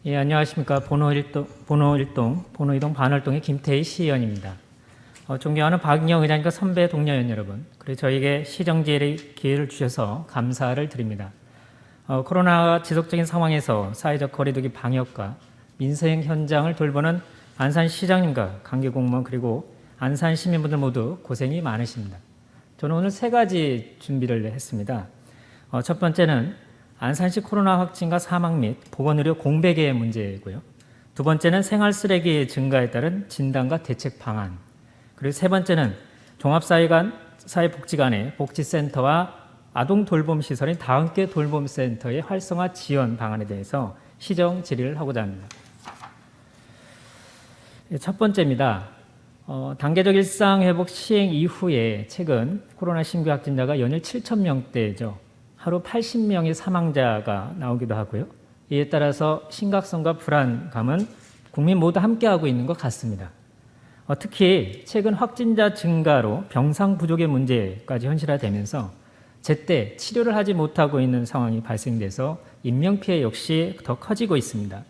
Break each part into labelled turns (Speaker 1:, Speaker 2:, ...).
Speaker 1: 예, 안녕하십니까. 번호일동 반월동의 김태희 시의원입니다. 존경하는 박인영 의장님과 선배 동료의원 여러분, 그리고 저에게 시정지의 기회를 주셔서 감사를 드립니다. 코로나 지속적인 상황에서 사회적 거리두기 방역과 민생 현장을 돌보는 안산시장님과 관계공무원 그리고 안산 시민분들 모두 고생이 많으십니다. 저는 오늘 세 가지 준비를 했습니다. 첫 번째는 안산시 코로나 확진과 사망 및 보건의료 공백의 문제고요. 두 번째는 생활 쓰레기 증가에 따른 진단과 대책 방안. 그리고 세 번째는 종합사회복지관의 복지센터와 아동 돌봄 시설인 다함께 돌봄센터의 활성화 지원 방안에 대해서 시정 질의를 하고자 합니다. 첫 번째입니다. 단계적 일상회복 시행 이후에 최근 코로나 신규 확진자가 연일 7,000명대죠. 하루 80명의 사망자가 나오기도 하고요. 이에 따라서 심각성과 불안감은 국민 모두 함께하고 있는 것 같습니다. 특히 최근 확진자 증가로 병상 부족의 문제까지 현실화되면서 제때 치료를 하지 못하고 있는 상황이 발생돼서 인명피해 역시 더 커지고 있습니다.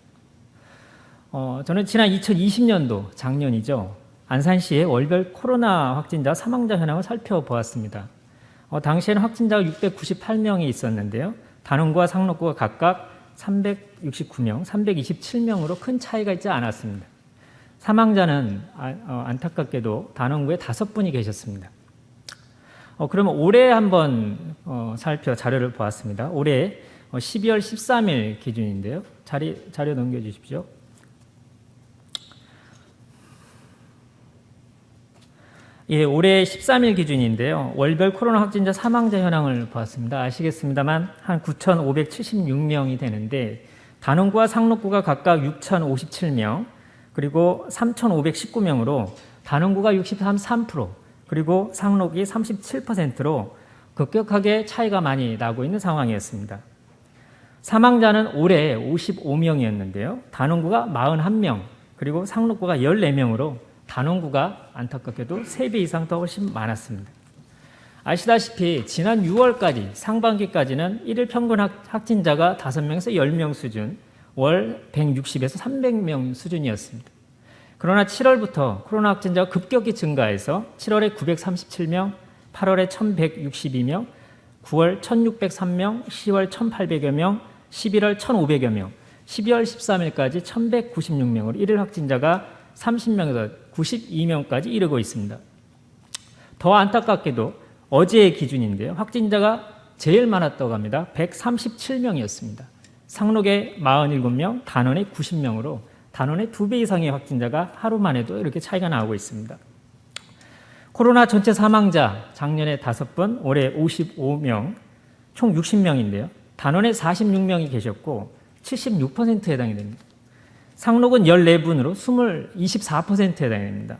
Speaker 1: 저는 지난 2020년도 작년이죠. 안산시의 월별 코로나 확진자 사망자 현황을 살펴보았습니다. 당시에는 확진자가 698명이 있었는데요. 단원구와 상록구가 각각 369명, 327명으로 큰 차이가 있지 않았습니다. 사망자는 안타깝게도 단원구에 5분이 계셨습니다. 그러면 올해 한번 자료를 보았습니다. 올해 12월 13일 기준인데요. 자료 넘겨주십시오. 예, 올해 13일 기준인데요. 월별 코로나 확진자 사망자 현황을 보았습니다. 아시겠습니다만 한 9,576명이 되는데 단원구와 상록구가 각각 6,057명 그리고 3,519명으로 단원구가 63% 그리고 상록이 37%로 급격하게 차이가 많이 나고 있는 상황이었습니다. 사망자는 올해 55명이었는데요. 단원구가 41명 그리고 상록구가 14명으로 단원구가 안타깝게도 3배 이상 더 훨씬 많았습니다. 아시다시피 지난 6월까지 상반기까지는 1일 평균 확진자가 5명에서 10명 수준, 월 160에서 300명 수준이었습니다. 그러나 7월부터 코로나 확진자가 급격히 증가해서 7월에 937명, 8월에 1162명, 9월 1603명, 10월 1800여 명, 11월 1500여 명, 12월 13일까지 1196명으로 1일 확진자가 30명에서 92명까지 이르고 있습니다. 더 안타깝게도 어제의 기준인데요. 확진자가 제일 많았다고 합니다. 137명이었습니다. 상록에 47명, 단원에 90명으로 단원의 2배 이상의 확진자가 하루 만에도 이렇게 차이가 나오고 있습니다. 코로나 전체 사망자 작년에 5분, 올해 55명, 총 60명인데요. 단원에 46명이 계셨고 76%에 해당이 됩니다. 상록은 14분으로 24%에 해당됩니다.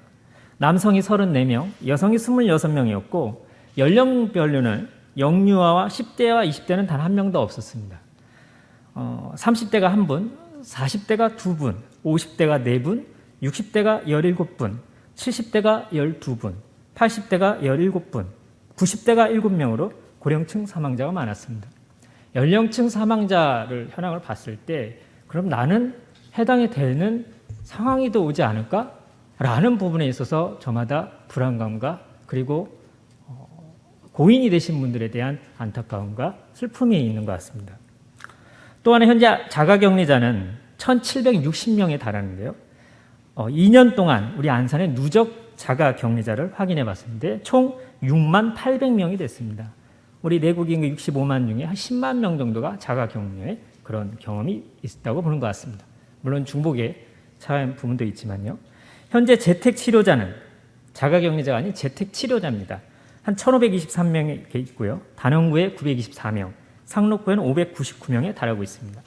Speaker 1: 남성이 34명, 여성이 26명이었고 연령별로는 영유아와 10대와 20대는 단 한 명도 없었습니다. 30대가 1분, 40대가 2분, 50대가 4분, 60대가 17분, 70대가 12분, 80대가 17분, 90대가 7명으로 고령층 사망자가 많았습니다. 연령층 사망자를 현황을 봤을 때 그럼 나는 해당이 되는 상황이 더 오지 않을까라는 부분에 있어서 저마다 불안감과 그리고 고인이 되신 분들에 대한 안타까움과 슬픔이 있는 것 같습니다. 또 하나 현재 자가격리자는 1,760명에 달하는데요. 2년 동안 우리 안산의 누적 자가격리자를 확인해 봤는데 총 6만 800명이 됐습니다. 우리 내국 인구 65만 중에 한 10만 명 정도가 자가격리의 그런 경험이 있다고 보는 것 같습니다. 물론 중복에 차이한 부분도 있지만요. 현재 재택치료자는 자가격리자가 아닌 재택치료자입니다. 한 1,523명이 있고요. 단원구에 924명, 상록구에는 599명에 달하고 있습니다.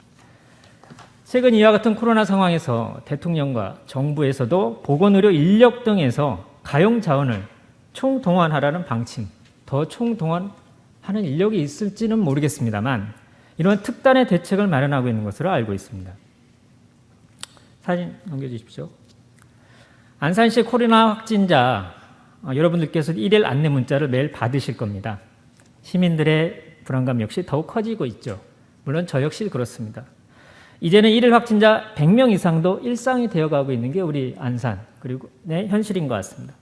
Speaker 1: 최근 이와 같은 코로나 상황에서 대통령과 정부에서도 보건의료 인력 등에서 가용 자원을 총동원하라는 방침, 더 총동원하는 인력이 있을지는 모르겠습니다만 이런 특단의 대책을 마련하고 있는 것으로 알고 있습니다. 사진 넘겨주십시오. 안산시 코로나 확진자 여러분들께서 1일 안내 문자를 매일 받으실 겁니다. 시민들의 불안감 역시 더욱 커지고 있죠. 물론 저 역시 그렇습니다. 이제는 일일 확진자 100명 이상도 일상이 되어가고 있는 게 우리 안산 그리고 현실인 것 같습니다.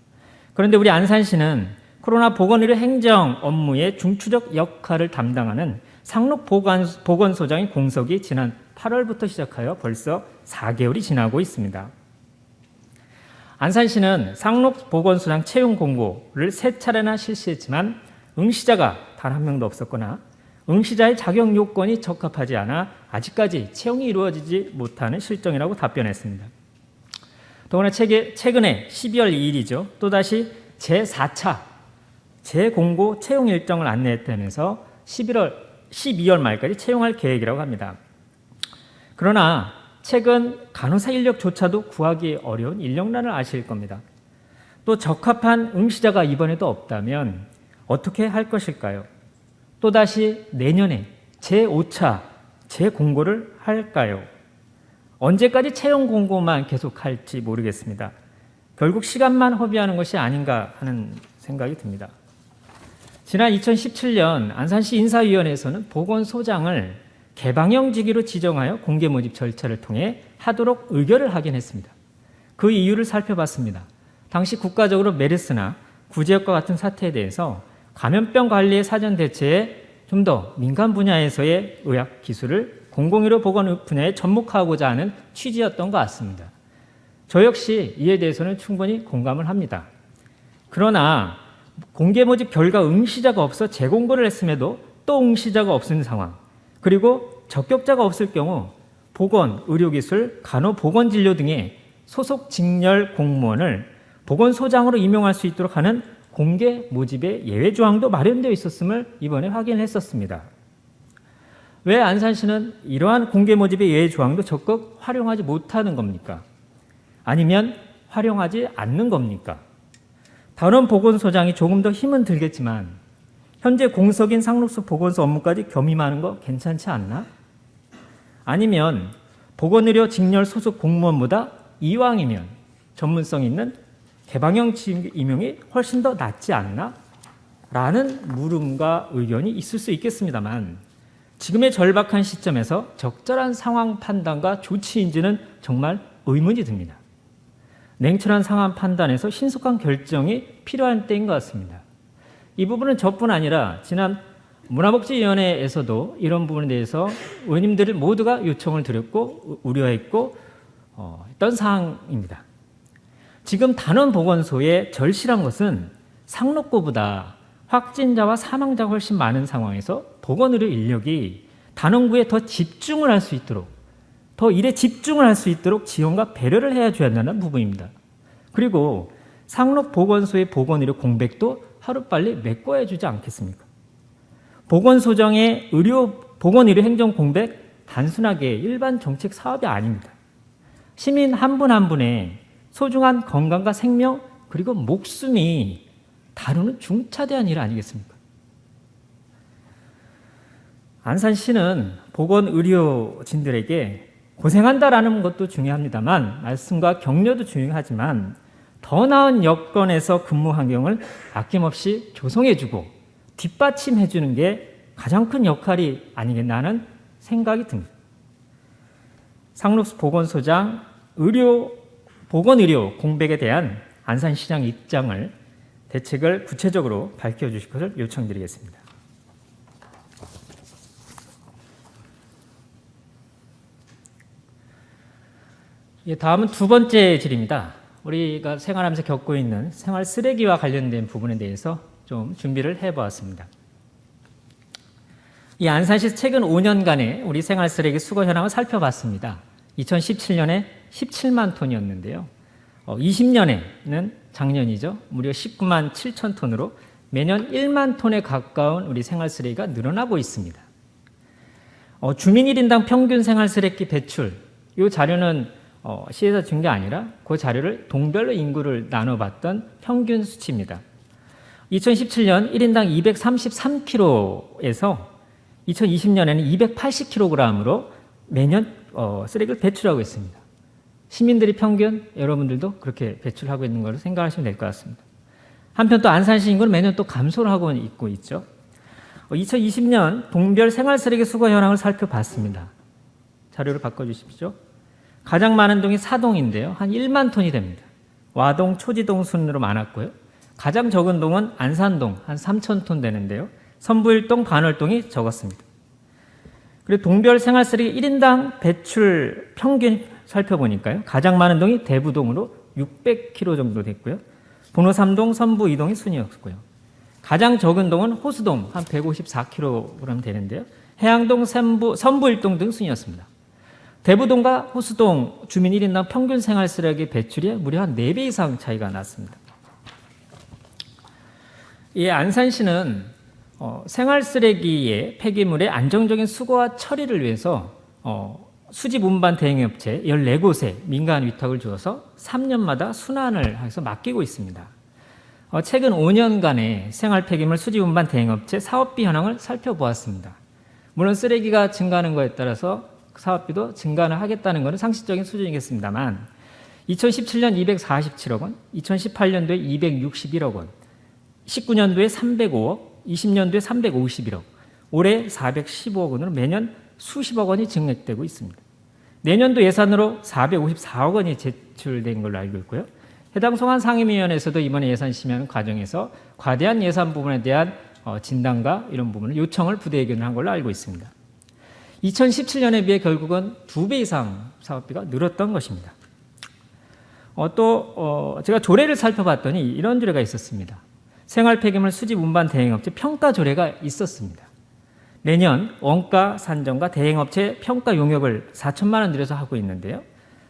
Speaker 1: 그런데 우리 안산시는 코로나 보건의료 행정 업무의 중추적 역할을 담당하는 상록보건소장의 공석이 지난 8월부터 시작하여 벌써 4개월이 지나고 있습니다. 안산시는 상록보건소장 채용 공고를 3차례나 실시했지만 응시자가 단 한 명도 없었거나 응시자의 자격 요건이 적합하지 않아 아직까지 채용이 이루어지지 못하는 실정이라고 답변했습니다. 더구나 최근에 12월 2일이죠. 또다시 제4차 재공고 채용 일정을 안내했다면서 12월 말까지 채용할 계획이라고 합니다. 그러나 최근 간호사 인력조차도 구하기 어려운 인력난을 아실 겁니다. 또 적합한 응시자가 이번에도 없다면 어떻게 할 것일까요? 또다시 내년에 제5차 재공고를 할까요? 언제까지 채용 공고만 계속할지 모르겠습니다. 결국 시간만 허비하는 것이 아닌가 하는 생각이 듭니다. 지난 2017년 안산시 인사위원회에서는 보건소장을 개방형직위로 지정하여 공개 모집 절차를 통해 하도록 의결을 하긴 했습니다. 그 이유를 살펴봤습니다. 당시 국가적으로 메르스나 구제역과 같은 사태에 대해서 감염병 관리의 사전 대체에 좀 더 민간 분야에서의 의학 기술을 공공의료 보건 분야에 접목하고자 하는 취지였던 것 같습니다. 저 역시 이에 대해서는 충분히 공감을 합니다. 그러나 공개 모집 결과 응시자가 없어 재공고를 했음에도 또 응시자가 없는 상황, 그리고 적격자가 없을 경우 보건, 의료기술, 간호보건진료 등의 소속 직렬 공무원을 보건소장으로 임용할 수 있도록 하는 공개 모집의 예외 조항도 마련되어 있었음을 이번에 확인했었습니다. 왜 안산시는 이러한 공개 모집의 예외 조항도 적극 활용하지 못하는 겁니까? 아니면 활용하지 않는 겁니까? 다른 보건소장이 조금 더 힘은 들겠지만 현재 공석인 상록수 보건소 업무까지 겸임하는 거 괜찮지 않나? 아니면 보건의료 직렬 소속 공무원보다 이왕이면 전문성 있는 개방형 임용이 훨씬 더 낫지 않나? 라는 물음과 의견이 있을 수 있겠습니다만 지금의 절박한 시점에서 적절한 상황 판단과 조치인지는 정말 의문이 듭니다. 냉철한 상황 판단에서 신속한 결정이 필요한 때인 것 같습니다. 이 부분은 저뿐 아니라 지난 문화복지위원회에서도 이런 부분에 대해서 의원님들 모두가 요청을 드렸고 우려했고 했던 사항입니다. 지금 단원보건소에 절실한 것은 상록구보다 확진자와 사망자가 훨씬 많은 상황에서 보건의료 인력이 단원구에 더 집중을 할 수 있도록 더 일에 집중을 할 수 있도록 지원과 배려를 해줘야 한다는 부분입니다. 그리고 상록보건소의 보건의료 공백도 하루빨리 메꿔야 주지 않겠습니까? 보건소정의 보건의료 행정 공백 단순하게 일반 정책 사업이 아닙니다. 시민 한 분 한 분의 소중한 건강과 생명 그리고 목숨이 다루는 중차대한 일 아니겠습니까? 안산시는 보건의료진들에게 고생한다라는 것도 중요합니다만 말씀과 격려도 중요하지만 더 나은 여건에서 근무 환경을 아낌없이 조성해주고 뒷받침해주는 게 가장 큰 역할이 아니겠나 하는 생각이 듭니다. 상록수 보건소장 보건의료 공백에 대한 안산시장 입장을 대책을 구체적으로 밝혀주실 것을 요청드리겠습니다. 다음은 두 번째 질입니다. 우리가 생활하면서 겪고 있는 생활 쓰레기와 관련된 부분에 대해서 좀 준비를 해보았습니다. 이 안산시 최근 5년간의 우리 생활 쓰레기 수거 현황을 살펴봤습니다. 2017년에 17만 톤이었는데요. 20년에는 작년이죠. 무려 19만 7천 톤으로 매년 1만 톤에 가까운 우리 생활 쓰레기가 늘어나고 있습니다. 주민 1인당 평균 생활 쓰레기 배출, 이 자료는 시에서 준 게 아니라 그 자료를 동별로 인구를 나눠봤던 평균 수치입니다. 2017년 1인당 233kg에서 2020년에는 280kg으로 매년 쓰레기를 배출하고 있습니다. 시민들이 평균 여러분들도 그렇게 배출하고 있는 것으로 생각하시면 될 것 같습니다. 한편 또 안산시 인구는 매년 또 감소를 하고 있죠. 2020년 동별 생활 쓰레기 수거 현황을 살펴봤습니다. 자료를 바꿔주십시오. 가장 많은 동이 사동인데요. 한 1만 톤이 됩니다. 와동, 초지동 순으로 많았고요. 가장 적은 동은 안산동, 한 3천 톤 되는데요. 선부일동, 반월동이 적었습니다. 그리고 동별 생활쓰레기 1인당 배출 평균 살펴보니까요. 가장 많은 동이 대부동으로 600kg 정도 됐고요. 번호 3동, 선부 2동이 순이었고요. 가장 적은 동은 호수동, 한 154kg 되는데요. 해양동, 선부 1동 등 순이었습니다. 대부동과 호수동 주민 1인당 평균 생활쓰레기 배출이 무려 한 4배 이상 차이가 났습니다. 이 안산시는 생활쓰레기의 폐기물의 안정적인 수거와 처리를 위해서 수집 운반 대행업체 14곳에 민간 위탁을 주어서 3년마다 순환을 해서 맡기고 있습니다. 최근 5년간의 생활 폐기물 수집 운반 대행업체 사업비 현황을 살펴보았습니다. 물론 쓰레기가 증가하는 것에 따라서 사업비도 증가는 하겠다는 것은 상식적인 수준이겠습니다만 2017년 247억 원, 2018년도에 261억 원, 19년도에 305억, 20년도에 351억, 올해 415억 원으로 매년 수십억 원이 증액되고 있습니다. 내년도 예산으로 454억 원이 제출된 걸로 알고 있고요. 해당 소관 상임위원회에서도 이번에 예산 심의하는 과정에서 과대한 예산 부분에 대한 진단과 이런 부분을 요청을 부대 의견을 한 걸로 알고 있습니다. 2017년에 비해 결국은 2배 이상 사업비가 늘었던 것입니다. 또 제가 조례를 살펴봤더니 이런 조례가 있었습니다. 생활 폐기물 수집 운반 대행업체 평가 조례가 있었습니다. 내년 원가 산정과 대행업체 평가 용역을 4천만 원 들여서 하고 있는데요.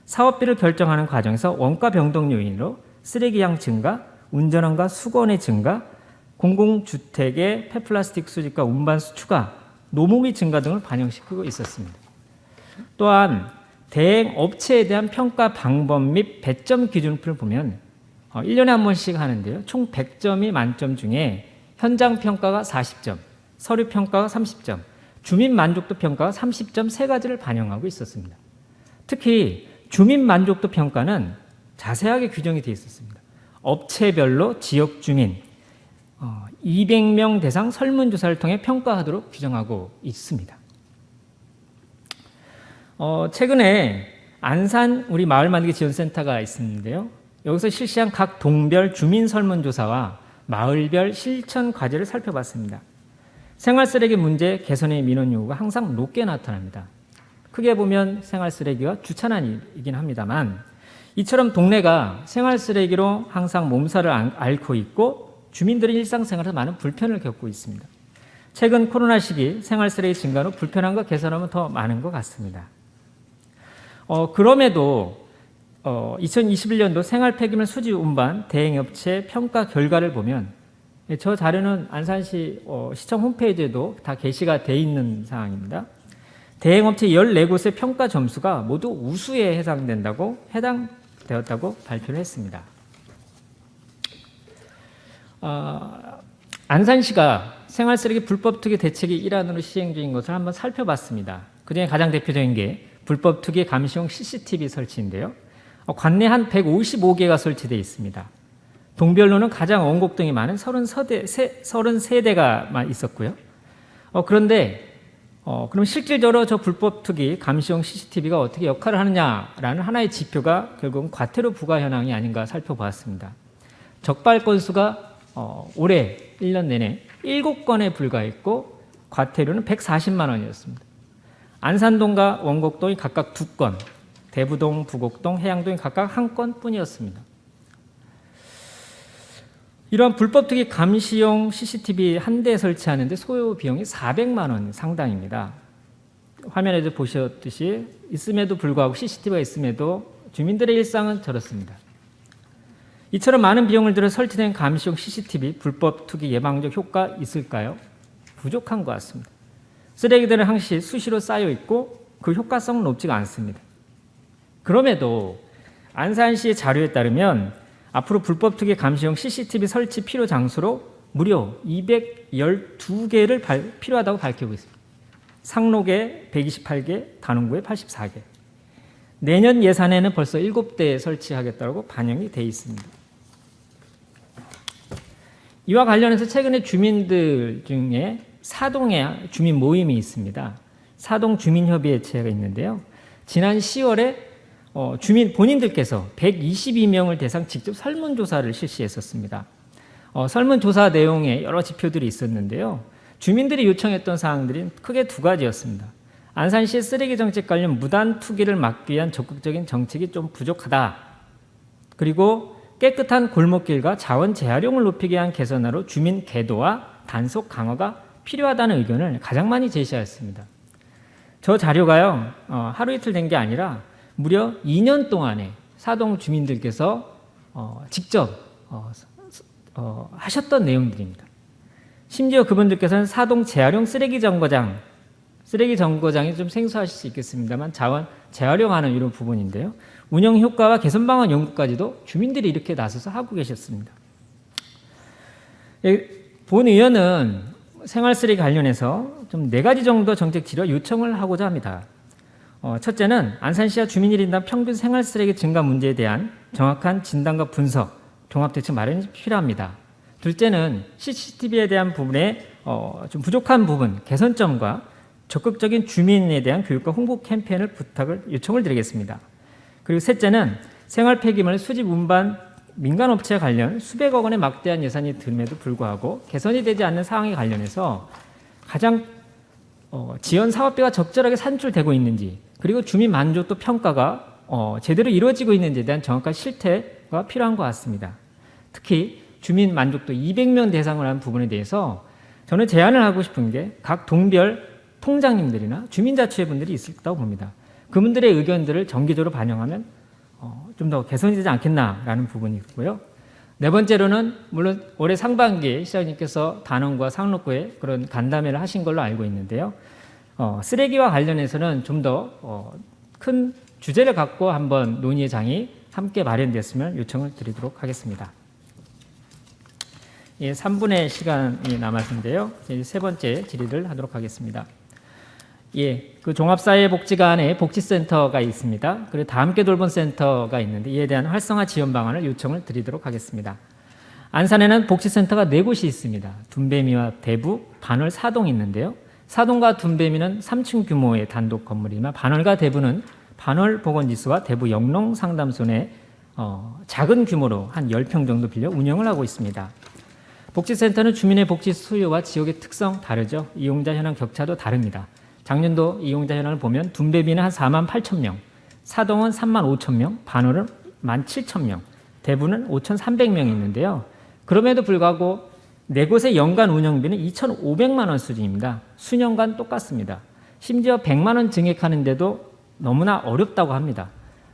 Speaker 1: 사업비를 결정하는 과정에서 원가 변동 요인으로 쓰레기양 증가, 운전원과 수거원의 증가, 공공주택의 폐플라스틱 수집과 운반수 추가, 노무비 증가 등을 반영시키고 있었습니다. 또한 대행업체에 대한 평가 방법 및 배점 기준표를 보면 1년에 한 번씩 하는데요. 총 100점이 만점 중에 현장 평가가 40점, 서류 평가가 30점, 주민 만족도 평가가 30점 세 가지를 반영하고 있었습니다. 특히 주민 만족도 평가는 자세하게 규정이 되어 있었습니다. 업체별로 지역 주민 200명 대상 설문조사를 통해 평가하도록 규정하고 있습니다. 최근에 안산 우리 마을 만들기 지원센터가 있었는데요. 여기서 실시한 각 동별 주민 설문조사와 마을별 실천 과제를 살펴봤습니다. 생활쓰레기 문제 개선의 민원 요구가 항상 높게 나타납니다. 크게 보면 생활쓰레기가 주차난이긴 합니다만 이처럼 동네가 생활쓰레기로 항상 몸살을 앓고 있고 주민들의 일상생활에서 많은 불편을 겪고 있습니다. 최근 코로나 시기 생활쓰레기 증가로 불편함과 개선하면 더 많은 것 같습니다. 그럼에도 2021년도 생활 폐기물 수집 운반 대행업체 평가 결과를 보면 저 자료는 안산시 시청 홈페이지에도 다 게시가 돼 있는 사항입니다. 대행업체 14곳의 평가 점수가 모두 우수에 해당되었다고 발표를 했습니다. 안산시가 생활쓰레기 불법 투기 대책의 일환으로 시행 중인 것을 한번 살펴봤습니다. 그중에 가장 대표적인 게 불법 투기 감시용 CCTV 설치인데요. 관내 한 155개가 설치되어 있습니다. 동별로는 가장 원곡동이 많은 33대가 있었고요. 그런데 그럼 실질적으로 저 불법 투기 감시용 CCTV가 어떻게 역할을 하느냐라는 하나의 지표가 결국은 과태료 부과 현황이 아닌가 살펴보았습니다. 적발 건수가 올해 1년 내내 7건에 불과했고 과태료는 140만 원이었습니다. 안산동과 원곡동이 각각 2건, 대부동, 부곡동, 해양동이 각각 1건 뿐이었습니다. 이러한 불법 투기 감시용 CCTV 한 대 설치하는데 소요 비용이 400만 원 상당입니다. 화면에도 보셨듯이 있음에도 불구하고 CCTV가 있음에도 주민들의 일상은 저렇습니다. 이처럼 많은 비용을 들여 설치된 감시용 CCTV 불법 투기 예방적 효과 있을까요? 부족한 것 같습니다. 쓰레기들은 항시 수시로 쌓여 있고 그 효과성은 높지가 않습니다. 그럼에도 안산시의 자료에 따르면 앞으로 불법 투기 감시용 CCTV 설치 필요 장소로 무려 212개를 필요하다고 밝히고 있습니다. 상록에 128개, 단원구에 84개. 내년 예산에는 벌써 7대 설치하겠다고 반영이 되어 있습니다. 이와 관련해서 최근에 주민들 중에 사동의 주민 모임이 있습니다. 사동 주민협의회체가 있는데요. 지난 10월에 주민 본인들께서 122명을 대상 직접 설문조사를 실시했었습니다. 설문조사 내용에 여러 지표들이 있었는데요. 주민들이 요청했던 사항들은 크게 두 가지였습니다. 안산시의 쓰레기 정책 관련 무단 투기를 막기 위한 적극적인 정책이 좀 부족하다. 그리고 깨끗한 골목길과 자원 재활용을 높이기 위한 개선으로 주민 계도와 단속 강화가 필요하다는 의견을 가장 많이 제시하였습니다. 저 자료가요, 하루 이틀 된 게 아니라 무려 2년 동안에 사동 주민들께서 직접 하셨던 내용들입니다. 심지어 그분들께서는 사동 재활용 쓰레기 정거장이 좀 생소하실 수 있겠습니다만 자원 재활용하는 이런 부분인데요. 운영 효과와 개선 방안 연구까지도 주민들이 이렇게 나서서 하고 계셨습니다. 본 의원은 생활 쓰레기 관련해서 좀 4가지 정도 정책 지원 요청을 하고자 합니다. 첫째는 안산시와 주민 1인당 평균 생활 쓰레기 증가 문제에 대한 정확한 진단과 분석, 종합 대책 마련이 필요합니다. 둘째는 CCTV에 대한 부분에 좀 부족한 부분, 개선점과 적극적인 주민에 대한 교육과 홍보 캠페인을 요청을 드리겠습니다. 그리고 셋째는 생활 폐기물 수집 운반 민간업체 관련 수백억 원의 막대한 예산이 듦에도 불구하고 개선이 되지 않는 상황에 관련해서 가장 지원 사업비가 적절하게 산출되고 있는지, 그리고 주민 만족도 평가가 제대로 이루어지고 있는지에 대한 정확한 실태가 필요한 것 같습니다. 특히 주민 만족도 200명 대상으로 한 부분에 대해서 저는 제안을 하고 싶은 게 각 동별 통장님들이나 주민자치회분들이 있을 거라고 봅니다. 그분들의 의견들을 정기적으로 반영하면 좀 더 개선이 되지 않겠나라는 부분이 있고요. 네 번째로는 물론 올해 상반기에 시장님께서 단원과 상록구에 그런 간담회를 하신 걸로 알고 있는데요. 쓰레기와 관련해서는 좀 더 큰 주제를 갖고 한번 논의의 장이 함께 마련됐으면 요청을 드리도록 하겠습니다. 3분의 시간이 남았는데요. 세 번째 질의를 하도록 하겠습니다. 그 종합사회복지관 안에 복지센터가 있습니다. 그리고 다함께 돌봄 센터가 있는데 이에 대한 활성화 지원 방안을 요청을 드리도록 하겠습니다. 안산에는 복지센터가 4곳이 있습니다. 둔배미와 대부, 반월, 사동이 있는데요. 사동과 둔배미는 3층 규모의 단독 건물이지만 반월과 대부는 반월 보건지수와 대부 영농 상담소 내 작은 규모로 한 10평 정도 빌려 운영을 하고 있습니다. 복지센터는 주민의 복지 수요와 지역의 특성 다르죠. 이용자 현황 격차도 다릅니다. 작년도 이용자 현황을 보면 둔배비는 한 4만 8천 명, 사동은 3만 5천 명, 반월은 1만 7천 명, 대부는 5,300명이 있는데요. 그럼에도 불구하고 4곳의 연간 운영비는 2,500만 원 수준입니다. 수년간 똑같습니다. 심지어 100만 원 증액하는데도 너무나 어렵다고 합니다.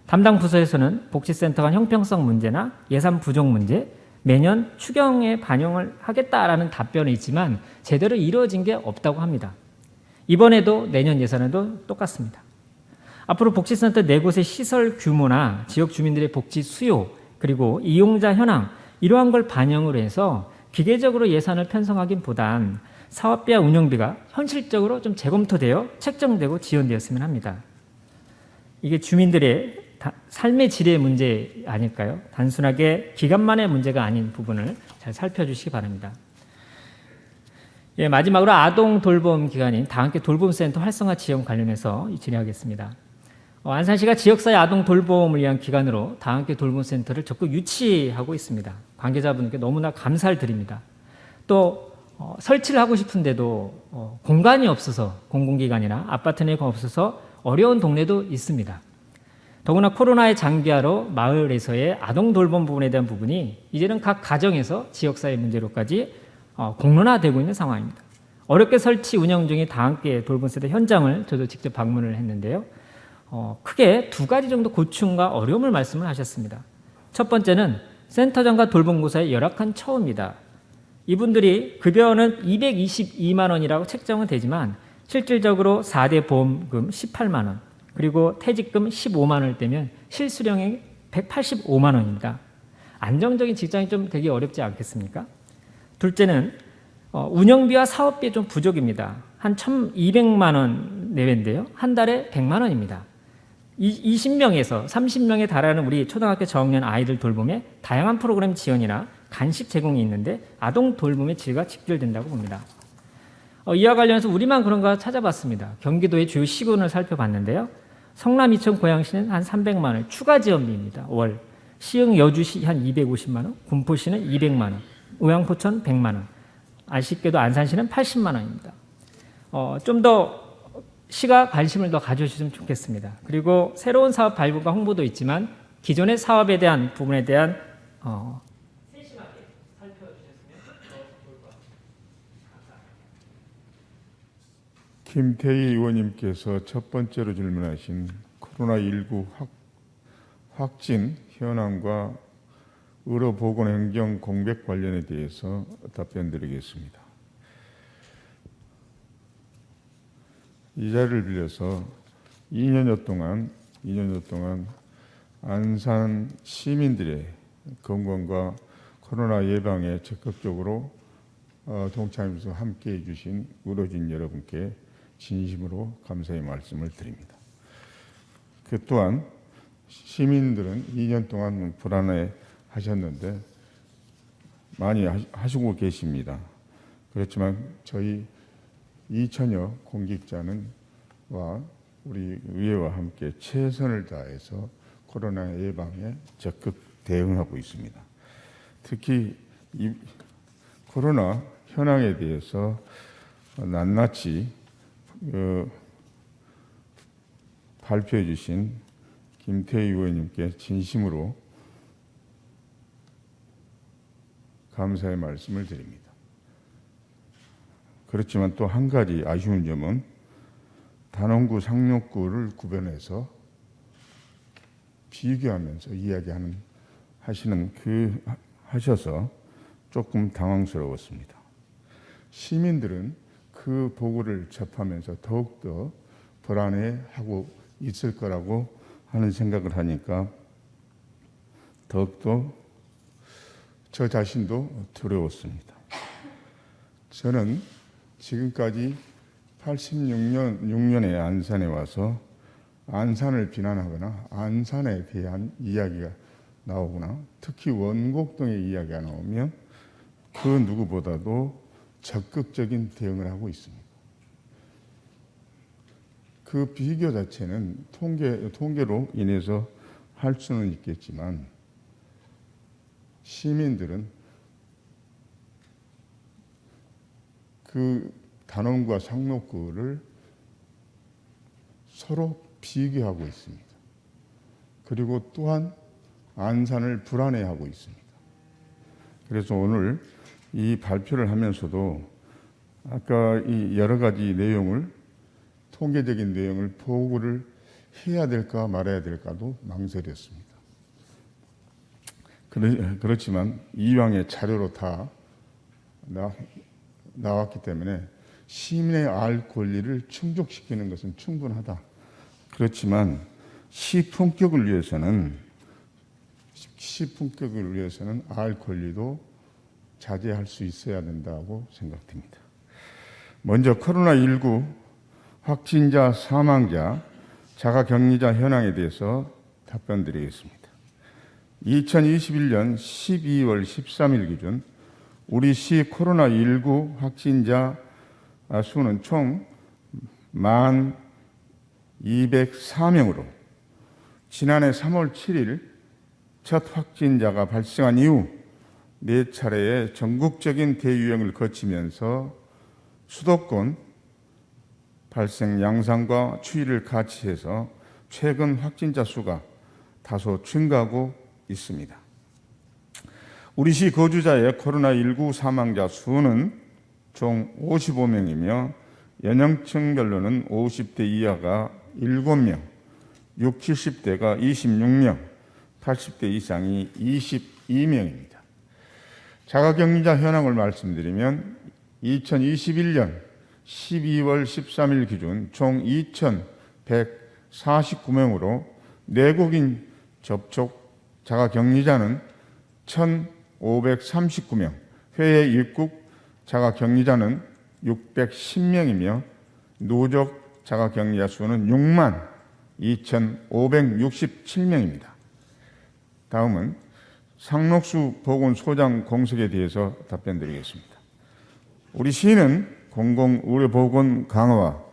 Speaker 1: 담당 부서에서는 복지센터 간 형평성 문제나 예산 부족 문제, 매년 추경에 반영을 하겠다라는 답변이 있지만 제대로 이루어진 게 없다고 합니다. 이번에도 내년 예산에도 똑같습니다. 앞으로 복지센터 4곳의 시설 규모나 지역 주민들의 복지 수요, 그리고 이용자 현황, 이러한 걸 반영을 해서 기계적으로 예산을 편성하기보단 사업비와 운영비가 현실적으로 좀 재검토되어 책정되고 지원되었으면 합니다. 이게 주민들의 삶의 질의 문제 아닐까요? 단순하게 기간만의 문제가 아닌 부분을 잘 살펴주시기 바랍니다. 마지막으로 아동 돌봄 기관인 다함께 돌봄센터 활성화 지원 관련해서 질의하겠습니다. 안산시가 지역사회 아동 돌봄을 위한 기관으로 다함께 돌봄센터를 적극 유치하고 있습니다. 관계자분께 너무나 감사를 드립니다. 또 설치를 하고 싶은데도 공간이 없어서 공공기관이나 아파트 내가 없어서 어려운 동네도 있습니다. 더구나 코로나의 장기화로 마을에서의 아동 돌봄 부분에 대한 부분이 이제는 각 가정에서 지역사회 문제로까지 공론화되고 있는 상황입니다. 어렵게 설치 운영 중인 다함께 돌봄센터 현장을 저도 직접 방문을 했는데요. 크게 2가지 정도 고충과 어려움을 말씀을 하셨습니다. 첫 번째는 센터장과 돌봄고사의 열악한 처우입니다. 이분들이 급여는 222만 원이라고 책정은 되지만 실질적으로 4대 보험금 18만 원, 그리고 퇴직금 15만 원을 떼면 실수령액이 185만 원입니다. 안정적인 직장이 좀 되기 어렵지 않겠습니까? 둘째는 운영비와 사업비에 좀 부족입니다. 한 1,200만 원 내외인데요. 한 달에 100만 원입니다. 20명에서 30명에 달하는 우리 초등학교 저학년 아이들 돌봄에 다양한 프로그램 지원이나 간식 제공이 있는데 아동 돌봄의 질과 직결된다고 봅니다. 이와 관련해서 우리만 그런가 찾아봤습니다. 경기도의 주요 시군을 살펴봤는데요. 성남, 이천, 고양시는 한 300만 원 추가 지원비입니다. 월. 시흥, 여주시 한 250만 원, 군포시는 200만 원, 의왕포천 100만 원, 아쉽게도 안산시는 80만 원입니다. 좀 더 시가 관심을 더 가져주시면 좋겠습니다. 그리고 새로운 사업 발굴과 홍보도 있지만 기존의 사업에 대한 부분에 대한 세심하게 살펴주셨으면 좋을 것 같습니다.
Speaker 2: 김태희 의원님께서 첫 번째로 질문하신 코로나19 확진 현황과 의료보건행정 공백 관련에 대해서 답변드리겠습니다. 이 자리를 빌려서 2년여 동안 안산 시민들의 건강과 코로나 예방에 적극적으로 동참해서 함께해 주신 의료진 여러분께 진심으로 감사의 말씀을 드립니다. 그 또한 시민들은 2년 동안 불안해 하셨는데 많이 하시고 계십니다. 그렇지만 저희 2천여 공직자는 우리 의회와 함께 최선을 다해서 코로나 예방에 적극 대응하고 있습니다. 특히 이 코로나 현황에 대해서 낱낱이 발표해 주신 김태희 의원님께 진심으로 감사의 말씀을 드립니다. 그렇지만 또 한 가지 아쉬운 점은 단원구, 상록구를 구별해서 비교하면서 하셔서 조금 당황스러웠습니다. 시민들은 그 보고를 접하면서 더욱더 불안해하고 있을 거라고 하는 생각을 하니까 더욱더 저 자신도 두려웠습니다. 저는 지금까지 86년에 안산에 와서 안산을 비난하거나 안산에 대한 이야기가 나오거나 특히 원곡동의 이야기가 나오면 그 누구보다도 적극적인 대응을 하고 있습니다. 그 비교 자체는 통계로 인해서 할 수는 있겠지만 시민들은 그 단원구와 상록구를 서로 비교하고 있습니다. 그리고 또한 안산을 불안해하고 있습니다. 그래서 오늘 이 발표를 하면서도 아까 이 여러 가지 내용을 통계적인 내용을 보고를 해야 될까 말아야 될까도 망설였습니다. 그렇지만 이왕의 자료로 다 나왔기 때문에 시민의 알 권리를 충족시키는 것은 충분하다. 그렇지만 시품격을 위해서는 알 권리도 자제할 수 있어야 된다고 생각됩니다. 먼저 코로나19 확진자, 사망자, 자가격리자 현황에 대해서 답변드리겠습니다. 2021년 12월 13일 기준 우리 시 코로나19 확진자 수는 총 1204명으로 지난해 3월 7일 첫 확진자가 발생한 이후 4차례의 전국적인 대유행을 거치면서 수도권 발생 양상과 추이를 같이 해서 최근 확진자 수가 다소 증가하고 있습니다. 우리 시 거주자의 코로나19 사망자 수는 총 55명이며 연령층별로는 50대 이하가 7명, 60, 70대가 26명, 80대 이상이 22명입니다. 자가격리자 현황을 말씀드리면 2021년 12월 13일 기준 총 2,149명으로 내국인 접촉 자가격리자는 1,539명, 해외 입국 자가격리자는 610명이며 누적 자가격리자 수는 6만 2,567명입니다. 다음은 상록수 보건소장 공석에 대해서 답변드리겠습니다. 우리 시는 공공의료보건 강화와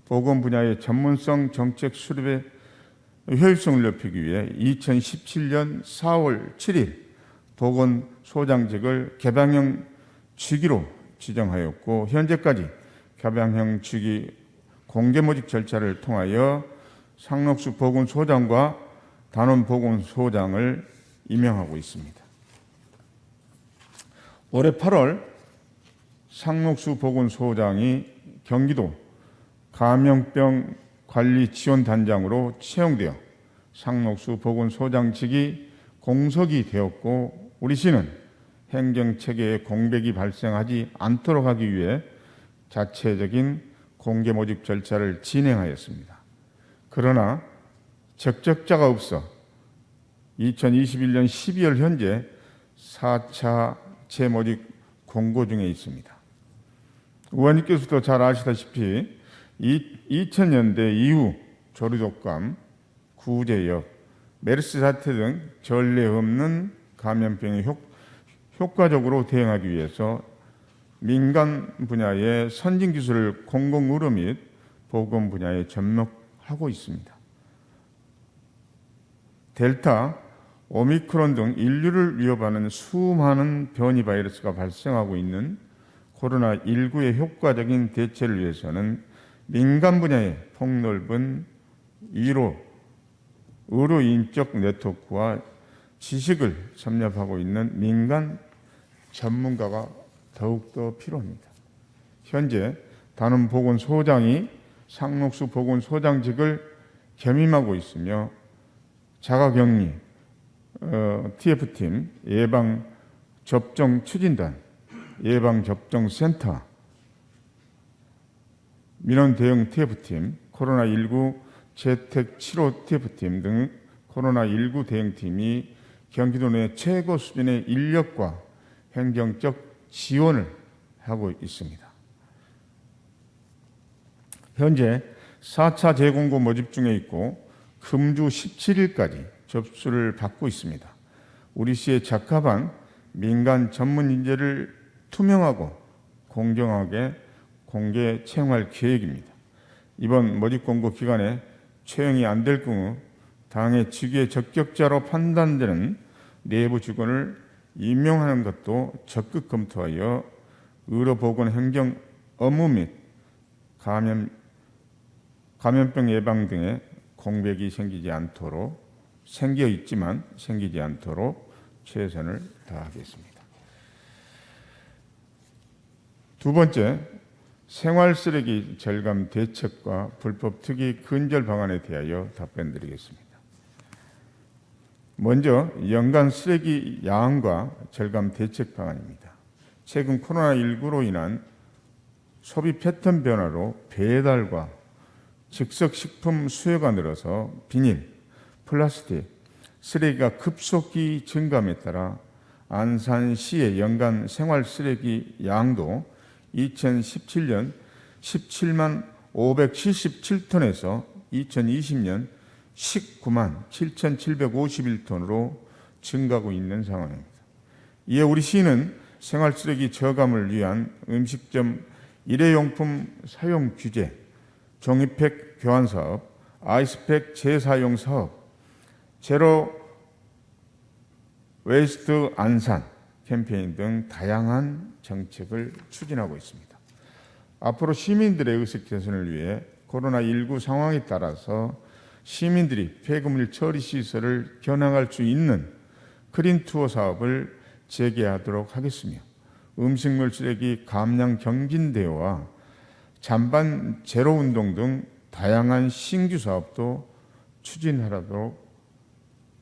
Speaker 2: 보건 분야의 전문성 정책 수립에 효율성을 높이기 위해 2017년 4월 7일 보건소장직을 개방형 직위로 지정하였고 현재까지 개방형 직위 공개모집 절차를 통하여 상록수 보건소장과 단원 보건소장을 임명하고 있습니다. 올해 8월 상록수 보건소장이 경기도 감염병 관리 지원단장으로 채용되어 상록수 보건소장직이 공석이 되었고 우리 시는 행정체계의 공백이 발생하지 않도록 하기 위해 자체적인 공개 모집 절차를 진행하였습니다. 그러나 적적자가 없어 2021년 12월 현재 4차 재모집 공고 중에 있습니다. 의원님께서도 잘 아시다시피 2000년대 이후 조류독감, 구제역, 메르스 사태 등 전례 없는 감염병에 효과적으로 대응하기 위해서 민간 분야의 선진 기술을 공공의료 및 보건 분야에 접목하고 있습니다. 델타, 오미크론 등 인류를 위협하는 수많은 변이 바이러스가 발생하고 있는 코로나19의 효과적인 대처를 위해서는 민간 분야의 폭넓은 의료인적 네트워크와 지식을 섭렵하고 있는 민간 전문가가 더욱더 필요합니다. 현재 단원보건소장이 상록수 보건소장직을 겸임하고 있으며 자가격리, TF팀, 예방접종추진단, 예방접종센터, 민원대응 TF팀, 코로나19 재택치료 TF팀 등 코로나19 대응팀이 경기도 내 최고 수준의 인력과 행정적 지원을 하고 있습니다. 현재 4차 재공고 모집 중에 있고 금주 17일까지 접수를 받고 있습니다. 우리 시에 적합한 민간 전문 인재를 투명하고 공정하게 공개 채용할 계획입니다. 이번 모집 공고 기간에 채용이 안 될 경우 당의 직위의 적격자로 판단되는 내부 직원을 임명하는 것도 적극 검토하여 의료보건 행정 업무 및 감염병 예방 등의 공백이 생기지 않도록 최선을 다하겠습니다. 두 번째, 생활쓰레기 절감 대책과 불법 투기 근절 방안에 대하여 답변드리겠습니다. 먼저 연간 쓰레기 양과 절감 대책 방안입니다. 최근 코로나19로 인한 소비 패턴 변화로 배달과 즉석식품 수요가 늘어서 비닐, 플라스틱, 쓰레기가 급속히 증감에 따라 안산시의 연간 생활쓰레기 양도 2017년 17만 577톤에서 2020년 19만 7,751톤으로 증가하고 있는 상황입니다. 이에 우리 시는 생활쓰레기 저감을 위한 음식점 일회용품 사용 규제, 종이팩 교환 사업, 아이스팩 재사용 사업, 제로 웨이스트 안산 캠페인 등 다양한 정책을 추진하고 있습니다. 앞으로 시민들의 의식 개선을 위해 코로나19 상황에 따라서 시민들이 폐기물 처리 시설을 겨냥할 수 있는 크린투어 사업을 재개하도록 하겠으며 음식물 쓰레기 감량 경진대회와 잔반 제로 운동 등 다양한 신규 사업도 추진하도록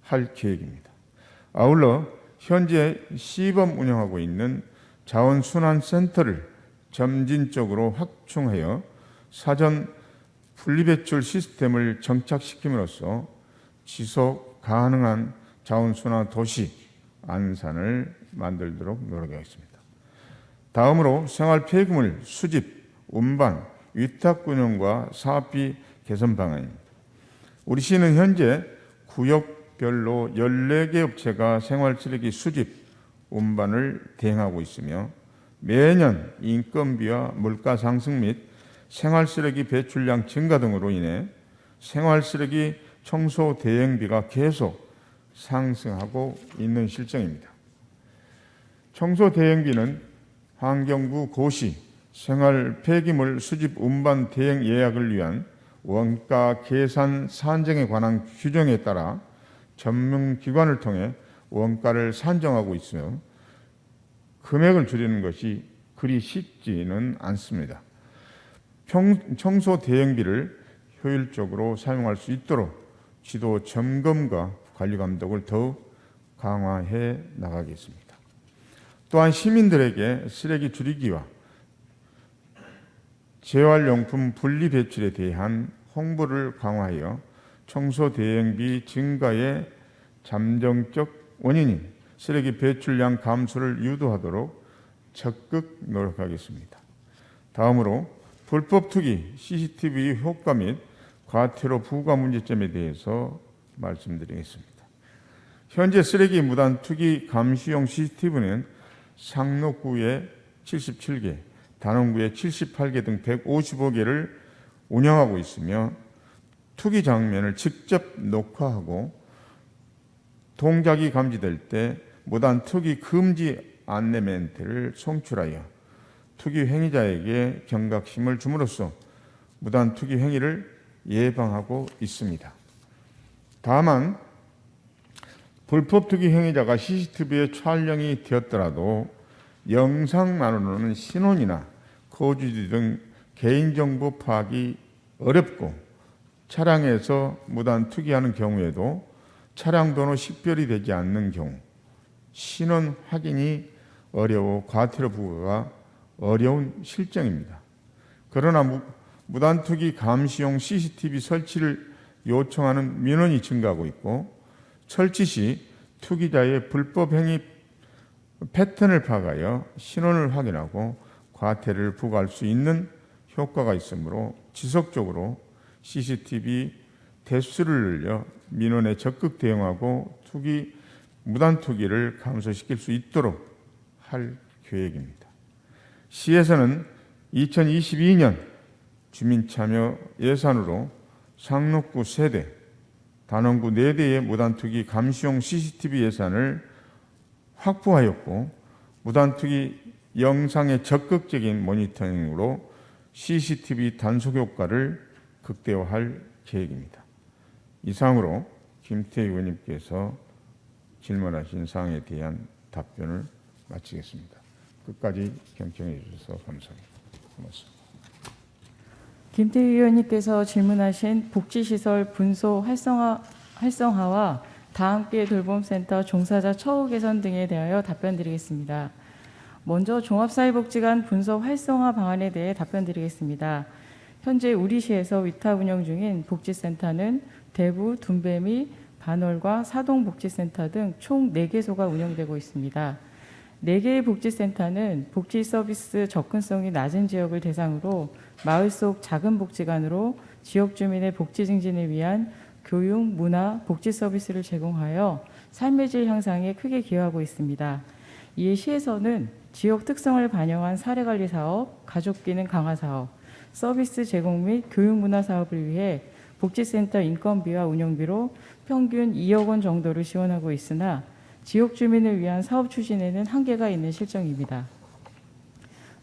Speaker 2: 할 계획입니다. 아울러 현재 시범 운영하고 있는 자원순환센터를 점진적으로 확충하여 사전 분리배출 시스템을 정착시킴으로써 지속 가능한 자원순환 도시 안산을 만들도록 노력하겠습니다. 다음으로 생활 폐기물 수집, 운반, 위탁운영과 사업비 개선 방안입니다. 우리 시는 현재 구역별로 14개 업체가 생활쓰레기 수집, 운반을 대행하고 있으며 매년 인건비와 물가 상승 및 생활쓰레기 배출량 증가 등으로 인해 생활쓰레기 청소 대행비가 계속 상승하고 있는 실정입니다. 청소 대행비는 환경부 고시 생활 폐기물 수집 운반 대행 예약을 위한 원가 계산 산정에 관한 규정에 따라 전문 기관을 통해 원가를 산정하고 있으며 금액을 줄이는 것이 그리 쉽지는 않습니다. 청소 대행비를 효율적으로 사용할 수 있도록 지도 점검과 관리 감독을 더욱 강화해 나가겠습니다. 또한 시민들에게 쓰레기 줄이기와 재활용품 분리 배출에 대한 홍보를 강화하여 청소 대행비 증가의 잠정적 원인인 쓰레기 배출량 감소를 유도하도록 적극 노력하겠습니다. 다음으로 불법 투기, CCTV 효과 및 과태료 부과 문제점에 대해서 말씀드리겠습니다. 현재 쓰레기 무단 투기 감시용 CCTV는 상록구에 77개, 단원구에 78개 등 155개를 운영하고 있으며 투기 장면을 직접 녹화하고 동작이 감지될 때 무단 투기 금지 안내 멘트를 송출하여 투기 행위자에게 경각심을 줌으로써 무단 투기 행위를 예방하고 있습니다. 다만 불법 투기 행위자가 CCTV에 촬영이 되었더라도 영상만으로는 신원이나 거주지 등 개인정보 파악이 어렵고 차량에서 무단 투기하는 경우에도 차량 번호 식별이 되지 않는 경우 신원 확인이 어려워 과태료 부과가 어려운 실정입니다. 그러나 무단 투기 감시용 CCTV 설치를 요청하는 민원이 증가하고 있고 설치 시 투기자의 불법 행위 패턴을 파악하여 신원을 확인하고 과태료를 부과할 수 있는 효과가 있으므로 지속적으로 CCTV 대수를 늘려 민원에 적극 대응하고 무단 투기를 감소시킬 수 있도록 할 계획입니다. 시에서는 2022년 주민참여 예산으로 상록구 3대, 단원구 4대의 무단 투기 감시용 CCTV 예산을 확보하였고 무단 투기 영상의 적극적인 모니터링으로 CCTV 단속 효과를 극대화할 계획입니다. 이상으로 김태희 의원님께서 질문하신 사항에 대한 답변을 마치겠습니다. 끝까지 경청해 주셔서 감사합니다. 고맙습니다.
Speaker 3: 김태희 의원님께서 질문하신 복지시설 분소 활성화와 다함께 돌봄센터 종사자 처우 개선 등에 대하여 답변드리겠습니다. 먼저 종합사회복지관 분소 활성화 방안에 대해 답변드리겠습니다. 현재 우리시에서 위탁 운영 중인 복지센터는 대부, 둔배미, 반월과 사동복지센터 등 총 4개소가 운영되고 있습니다. 4개의 복지센터는 복지 서비스 접근성이 낮은 지역을 대상으로 마을 속 작은 복지관으로 지역 주민의 복지 증진을 위한 교육, 문화, 복지 서비스를 제공하여 삶의 질 향상에 크게 기여하고 있습니다. 이에 시에서는 지역 특성을 반영한 사례관리 사업, 가족기능 강화 사업, 서비스 제공 및 교육 문화 사업을 위해 복지센터 인건비와 운영비로 평균 2억 원 정도를 지원하고 있으나 지역 주민을 위한 사업 추진에는 한계가 있는 실정입니다.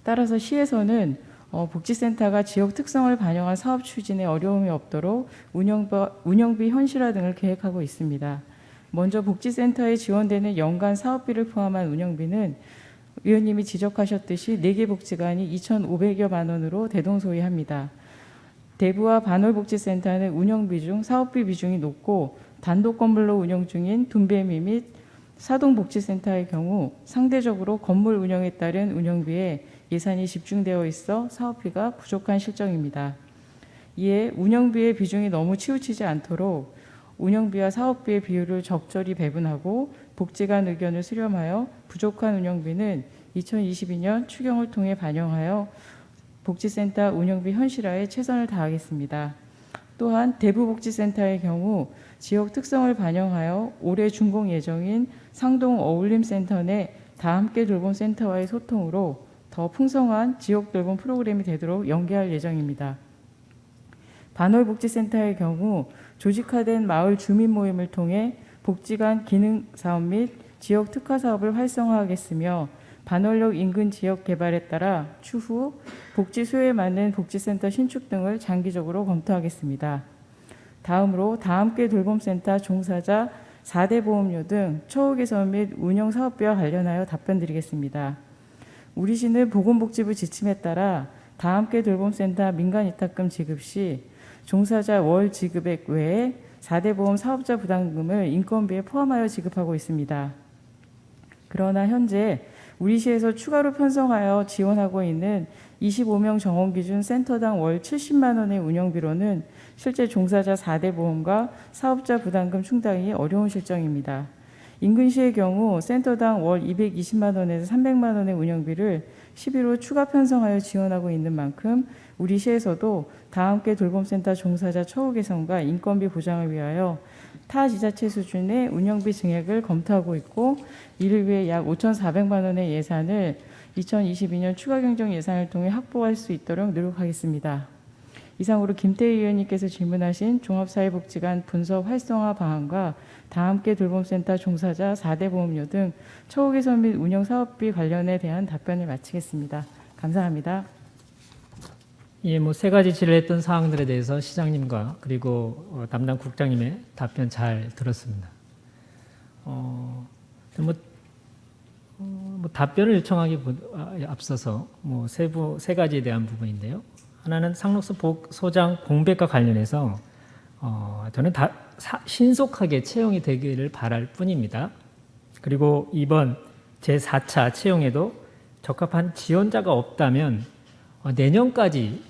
Speaker 3: 따라서 시에서는 복지센터가 지역 특성을 반영한 사업 추진에 어려움이 없도록 운영비 현실화 등을 계획하고 있습니다. 먼저 복지센터에 지원되는 연간 사업비를 포함한 운영비는 위원님이 지적하셨듯이 4개 복지관이 2,500여만 원으로 대동소이합니다. 대부와 반월복지센터는 운영비 중 사업비 비중이 높고 단독 건물로 운영 중인 둔배미 및 사동복지센터의 경우 상대적으로 건물 운영에 따른 운영비에 예산이 집중되어 있어 사업비가 부족한 실정입니다. 이에 운영비의 비중이 너무 치우치지 않도록 운영비와 사업비의 비율을 적절히 배분하고 복지관 의견을 수렴하여 부족한 운영비는 2022년 추경을 통해 반영하여 복지센터 운영비 현실화에 최선을 다하겠습니다. 또한 대부복지센터의 경우 지역 특성을 반영하여 올해 준공 예정인 상동 어울림센터 내 다함께 돌봄센터와의 소통으로 더 풍성한 지역 돌봄 프로그램이 되도록 연계할 예정입니다. 반월복지센터의 경우 조직화된 마을 주민 모임을 통해 복지 간 기능 사업 및 지역 특화 사업을 활성화하겠으며 반원력 인근 지역 개발에 따라 추후 복지 수요에 맞는 복지센터 신축 등을 장기적으로 검토하겠습니다. 다음으로 다함께 돌봄센터 종사자 4대 보험료 등 처우 개선 및 운영 사업비와 관련하여 답변드리겠습니다. 우리 시는 보건복지부 지침에 따라 다함께 돌봄센터 민간위탁금 지급 시 종사자 월 지급액 외에 4대 보험 사업자 부담금을 인건비에 포함하여 지급하고 있습니다. 그러나 현재 우리 시에서 추가로 편성하여 지원하고 있는 25명 정원 기준 센터당 월 70만 원의 운영비로는 실제 종사자 4대 보험과 사업자 부담금 충당이 어려운 실정입니다. 인근시의 경우 센터당 월 220만 원에서 300만 원의 운영비를 11호 추가 편성하여 지원하고 있는 만큼 우리 시에서도 다함께 돌봄센터 종사자 처우 개선과 인건비 보장을 위하여 타 지자체 수준의 운영비 증액을 검토하고 있고 이를 위해 약 5,400만 원의 예산을 2022년 추가 경정 예산을 통해 확보할 수 있도록 노력하겠습니다. 이상으로 김태희 의원님께서 질문하신 종합사회복지관 분서 활성화 방안과 다함께 돌봄센터 종사자 4대 보험료 등 처우 개선 및 운영 사업비 관련에 대한 답변을 마치겠습니다. 감사합니다.
Speaker 1: 예, 뭐 세 가지 질의했던 사항들에 대해서 시장님과 그리고 담당 국장님의 답변 잘 들었습니다. 답변을 요청하기 앞서서 세 가지에 대한 부분인데요. 하나는 상록수 소장 공백과 관련해서 저는 신속하게 채용이 되기를 바랄 뿐입니다. 그리고 이번 제4차 채용에도 적합한 지원자가 없다면 내년까지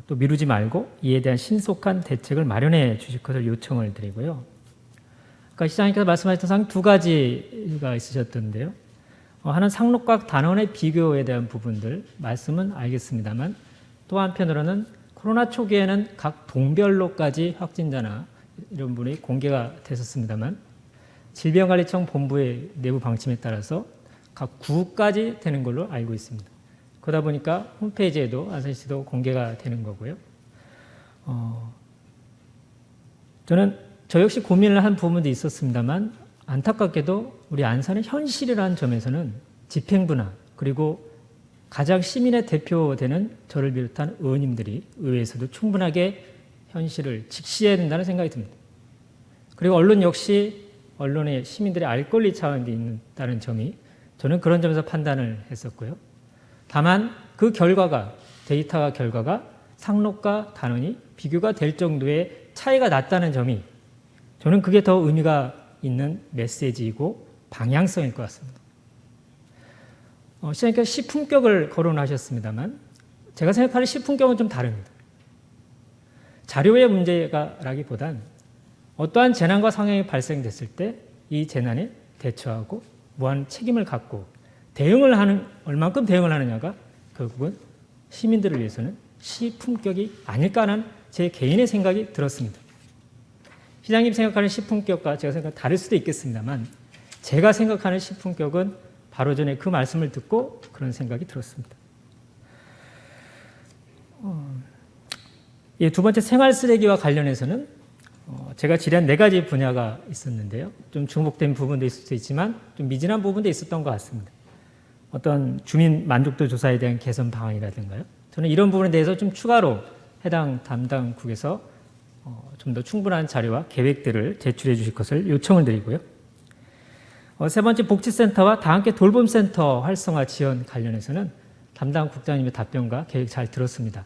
Speaker 1: 또 미루지 말고 이에 대한 신속한 대책을 마련해 주실 것을 요청을 드리고요. 아까 시장님께서 말씀하셨던 사항 두 가지가 있으셨던데요. 하나는 상록과 단원의 비교에 대한 부분들 말씀은 알겠습니다만 또 한편으로는 코로나 초기에는 각 동별로까지 확진자나 이런 분이 공개가 됐었습니다만 질병관리청 본부의 내부 방침에 따라서 각 구까지 되는 걸로 알고 있습니다. 그러다 보니까 홈페이지에도 안산시도 공개가 되는 거고요. 저는 저 역시 고민을 한 부분도 있었습니다만 안타깝게도 우리 안산의 현실이라는 점에서는 집행부나 그리고 가장 시민의 대표되는 저를 비롯한 의원님들이 의회에서도 충분하게 현실을 직시해야 된다는 생각이 듭니다. 그리고 언론 역시 언론의 시민들의 알 권리 차원이 있다는 점이 저는 그런 점에서 판단을 했었고요. 다만 그 결과가 데이터 결과가 상록과 단원이 비교가 될 정도의 차이가 났다는 점이 저는 그게 더 의미가 있는 메시지이고 방향성일 것 같습니다. 시장님께서 시품격을 거론하셨습니다만 제가 생각하는 시품격은 좀 다릅니다. 자료의 문제라기보단 어떠한 재난과 상황이 발생됐을 때 이 재난에 대처하고 무한 책임을 갖고 대응을 하는 얼만큼 대응을 하느냐가 결국은 시민들을 위해서는 시품격이 아닐까 하는 제 개인의 생각이 들었습니다. 시장님 생각하는 시품격과 제가 생각하는 다를 수도 있겠습니다만 제가 생각하는 시품격은 바로 전에 그 말씀을 듣고 그런 생각이 들었습니다. 두 번째 생활 쓰레기와 관련해서는 제가 질의한 4가지 분야가 있었는데요. 좀 중복된 부분도 있을 수 있지만 좀 미진한 부분도 있었던 것 같습니다. 어떤 주민 만족도 조사에 대한 개선 방안이라든가요. 저는 이런 부분에 대해서 좀 추가로 해당 담당국에서 좀 더 충분한 자료와 계획들을 제출해 주실 것을 요청을 드리고요. 세 번째 복지센터와 다함께 돌봄센터 활성화 지원 관련해서는 담당 국장님의 답변과 계획 잘 들었습니다.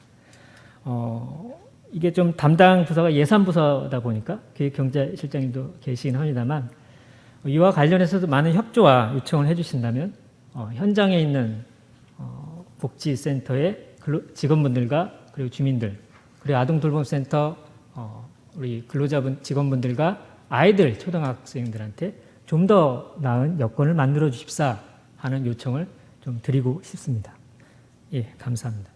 Speaker 1: 이게 좀 담당 부서가 예산부서다 보니까 기획경제실장님도 계시긴 합니다만 이와 관련해서도 많은 협조와 요청을 해주신다면 현장에 있는 복지센터의 직원분들과 그리고 주민들 그리고 아동돌봄센터 우리 근로자분 직원분들과 아이들 초등학생들한테 좀 더 나은 여건을 만들어 주십사 하는 요청을 좀 드리고 싶습니다. 예, 감사합니다.